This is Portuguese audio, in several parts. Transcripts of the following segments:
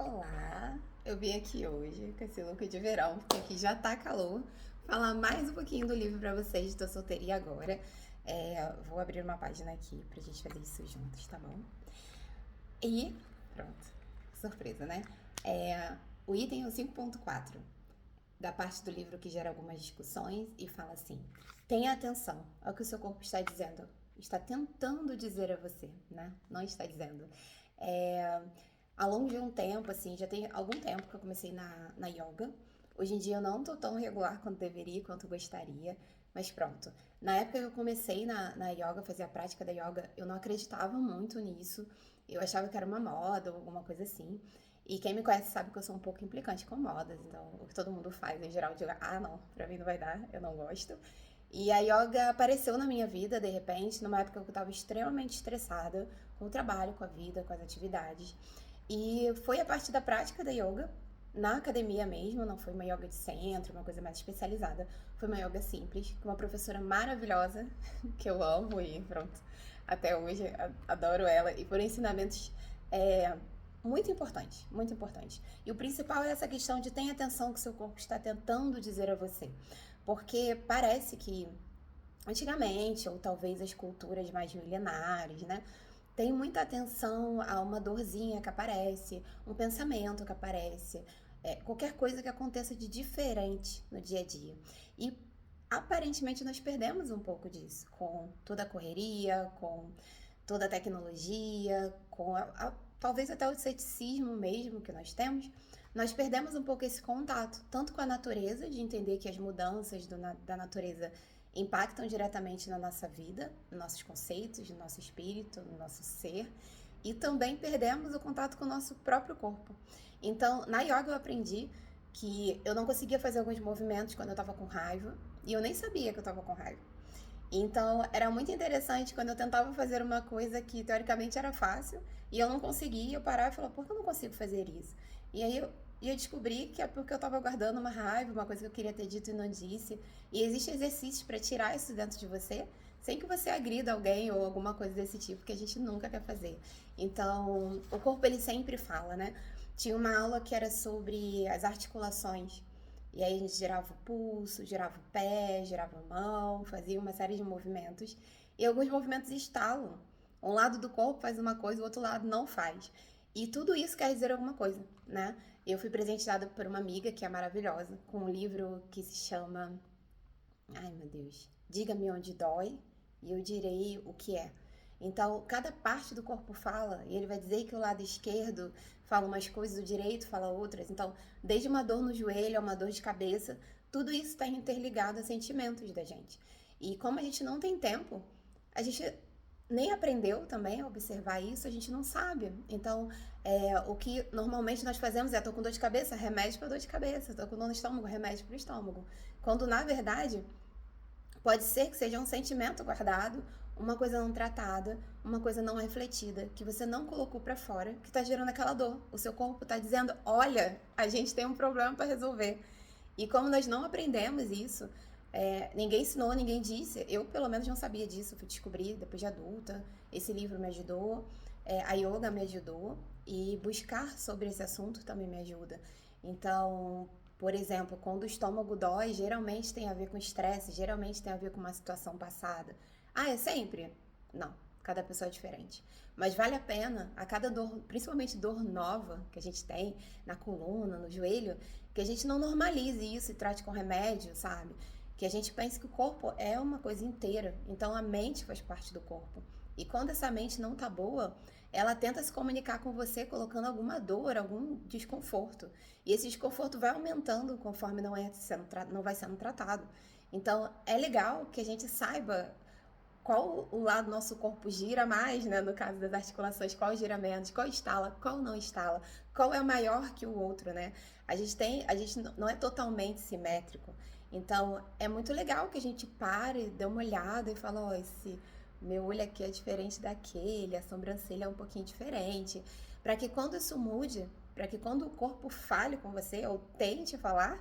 Olá, eu vim aqui hoje com esse look de verão, porque aqui já tá calor, falar mais um pouquinho do livro pra vocês, Tô Solteirinha Agora. Vou abrir uma página aqui pra gente fazer isso juntos, tá bom? E, pronto, surpresa, né? O item é o 5.4, da parte do livro que gera algumas discussões e fala assim: tenha atenção ao que o seu corpo está dizendo, está tentando dizer a você, né? Não está dizendo. É, Ao longo de um tempo, assim, já tem algum tempo que eu comecei na yoga. Hoje em dia eu não tô tão regular quanto deveria, quanto gostaria, mas pronto. Na época que eu comecei na yoga, fazer a prática da yoga, eu não acreditava muito nisso. Eu achava que era uma moda ou alguma coisa assim. E quem me conhece sabe que eu sou um pouco implicante com modas, então o que todo mundo faz em geral, eu digo, ah, não, pra mim não vai dar, eu não gosto. E a yoga apareceu na minha vida, de repente, numa época que eu estava extremamente estressada com o trabalho, com a vida, com as atividades. E foi a partir da prática da yoga, na academia mesmo, não foi uma yoga de centro, uma coisa mais especializada. Foi uma yoga simples, com uma professora maravilhosa, que eu amo e pronto, até hoje adoro ela, e por ensinamentos é, muito importantes, muito importantes. E o principal é essa questão de ter atenção que o seu corpo está tentando dizer a você. Porque parece que antigamente, ou talvez as culturas mais milenares, né? Tem muita atenção a uma dorzinha que aparece, um pensamento que aparece, qualquer coisa que aconteça de diferente no dia a dia. E aparentemente nós perdemos um pouco disso com toda a correria, com toda a tecnologia, talvez até o ceticismo mesmo que nós temos. Nós perdemos um pouco esse contato, tanto com a natureza, de entender que as mudanças da natureza impactam diretamente na nossa vida, nos nossos conceitos, no nosso espírito, no nosso ser, e também perdemos o contato com o nosso próprio corpo. Então, na yoga eu aprendi que eu não conseguia fazer alguns movimentos quando eu estava com raiva, e eu nem sabia que eu estava com raiva. Então, era muito interessante quando eu tentava fazer uma coisa que teoricamente era fácil e eu não conseguia, eu parava e falava, por que eu não consigo fazer isso? E aí eu descobri que é porque eu estava guardando uma raiva, uma coisa que eu queria ter dito e não disse. E existem exercícios para tirar isso dentro de você, sem que você agrida alguém ou alguma coisa desse tipo, que a gente nunca quer fazer. Então, o corpo ele sempre fala, né? Tinha uma aula que era sobre as articulações. E aí a gente girava o pulso, girava o pé, girava a mão, fazia uma série de movimentos. E alguns movimentos estalam. Um lado do corpo faz uma coisa, o outro lado não faz. E tudo isso quer dizer alguma coisa, né? Eu fui presenteada por uma amiga que é maravilhosa, com um livro que se chama, ai meu Deus, Diga-me onde dói e eu direi o que é. Então, cada parte do corpo fala, e ele vai dizer que o lado esquerdo fala umas coisas, o direito fala outras. Então, desde uma dor no joelho a uma dor de cabeça, tudo isso está interligado a sentimentos da gente. E como a gente não tem tempo, a gente nem aprendeu também a observar isso, a gente não sabe. Então, o que normalmente nós fazemos é: tô com dor de cabeça, remédio para dor de cabeça, tô com dor no estômago, remédio para o estômago. Quando na verdade pode ser que seja um sentimento guardado, uma coisa não tratada, uma coisa não refletida, que você não colocou para fora, que está gerando aquela dor. O seu corpo está dizendo: olha, a gente tem um problema para resolver. E como nós não aprendemos isso, ninguém ensinou, ninguém disse. Eu, pelo menos, não sabia disso. Fui descobrir depois de adulta. Esse livro me ajudou, a yoga me ajudou, e buscar sobre esse assunto também me ajuda. Então, por exemplo, quando o estômago dói, geralmente tem a ver com estresse, geralmente tem a ver com uma situação passada. Ah, é sempre? Não, cada pessoa é diferente. Mas vale a pena, a cada dor, principalmente dor nova que a gente tem na coluna, no joelho, que a gente não normalize isso e trate com remédio, sabe? Que a gente pense que o corpo é uma coisa inteira, então a mente faz parte do corpo. E quando essa mente não tá boa, ela tenta se comunicar com você colocando alguma dor, algum desconforto. E esse desconforto vai aumentando conforme não vai sendo tratado. Então, é legal que a gente saiba qual o lado do nosso corpo gira mais, né? No caso das articulações, qual gira menos, qual estala, qual não estala, qual é maior que o outro, né? A gente não é totalmente simétrico. Então, é muito legal que a gente pare, dê uma olhada e fale, ó, esse meu olho aqui é diferente daquele, a sobrancelha é um pouquinho diferente, para que quando isso mude, para que quando o corpo fale com você ou tente falar,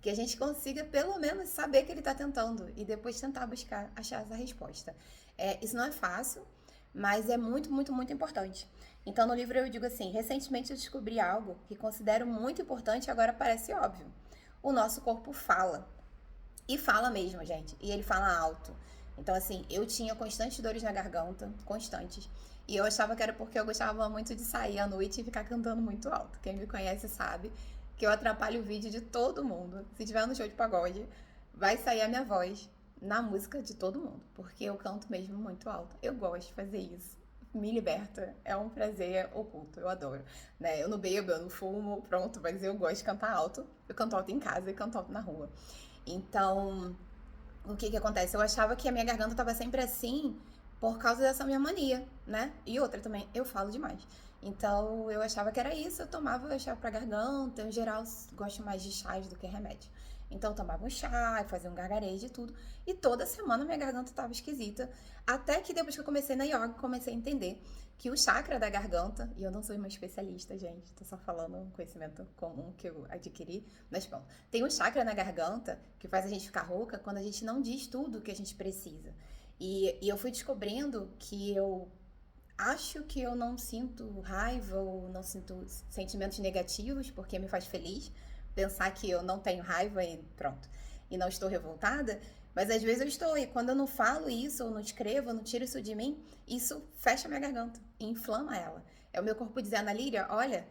que a gente consiga pelo menos saber que ele está tentando e depois tentar achar essa resposta. Isso não é fácil, mas é muito, muito, muito importante. Então, no livro eu digo assim: recentemente eu descobri algo que considero muito importante e agora parece óbvio. O nosso corpo fala. E fala mesmo, gente. E ele fala alto. Então, assim, eu tinha constantes dores na garganta, constantes. E eu achava que era porque eu gostava muito de sair à noite e ficar cantando muito alto. Quem me conhece sabe que eu atrapalho o vídeo de todo mundo. Se tiver no show de pagode, vai sair a minha voz na música de todo mundo. Porque eu canto mesmo muito alto. Eu gosto de fazer isso. Me liberta. É um prazer oculto. Eu adoro. Né? Eu não bebo, eu não fumo, pronto. Mas eu gosto de cantar alto. Eu canto alto em casa e canto alto na rua. Então, o que que acontece? Eu achava que a minha garganta estava sempre assim por causa dessa minha mania, né? E outra também, eu falo demais. Então, eu achava que era isso, eu tomava chá pra garganta, em geral, gosto mais de chás do que remédio. Então, eu tomava um chá, fazia um gargarejo e tudo. E toda semana minha garganta estava esquisita. Até que depois que eu comecei na yoga, comecei a entender que o chakra da garganta, e eu não sou uma especialista, gente, tô só falando um conhecimento comum que eu adquiri, mas bom, tem um chakra na garganta que faz a gente ficar rouca quando a gente não diz tudo o que a gente precisa. E eu fui descobrindo que eu acho que eu não sinto raiva ou não sinto sentimentos negativos porque me faz feliz pensar que eu não tenho raiva e pronto, e não estou revoltada, mas às vezes eu estou, e quando eu não falo isso, ou não escrevo, ou não tiro isso de mim, isso fecha minha garganta e inflama ela. É o meu corpo dizendo: Líria, olha,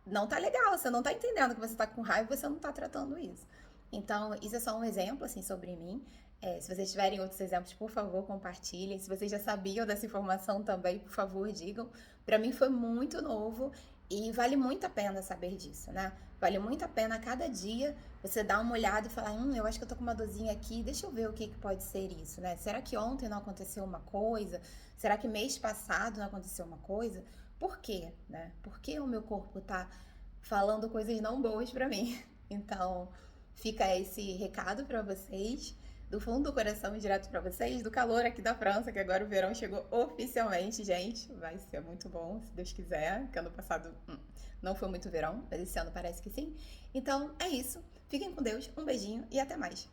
não tá legal, você não tá entendendo que você tá com raiva, você não tá tratando isso. Então, isso é só um exemplo, assim, sobre mim. Se vocês tiverem outros exemplos, por favor, compartilhem. Se vocês já sabiam dessa informação também, por favor, digam. Para mim foi muito novo e vale muito a pena saber disso, né? Vale muito a pena a cada dia você dar uma olhada e falar: eu acho que eu tô com uma dorzinha aqui, deixa eu ver o que pode ser isso, né? Será que ontem não aconteceu uma coisa? Será que mês passado não aconteceu uma coisa? Por quê, né? Por que o meu corpo tá falando coisas não boas pra mim? Então, fica esse recado pra vocês, do fundo do coração, direto pra vocês, do calor aqui da França, que agora o verão chegou oficialmente, gente. Vai ser muito bom, se Deus quiser, que ano passado não foi muito verão, mas esse ano parece que sim. Então, é isso. Fiquem com Deus, um beijinho e até mais.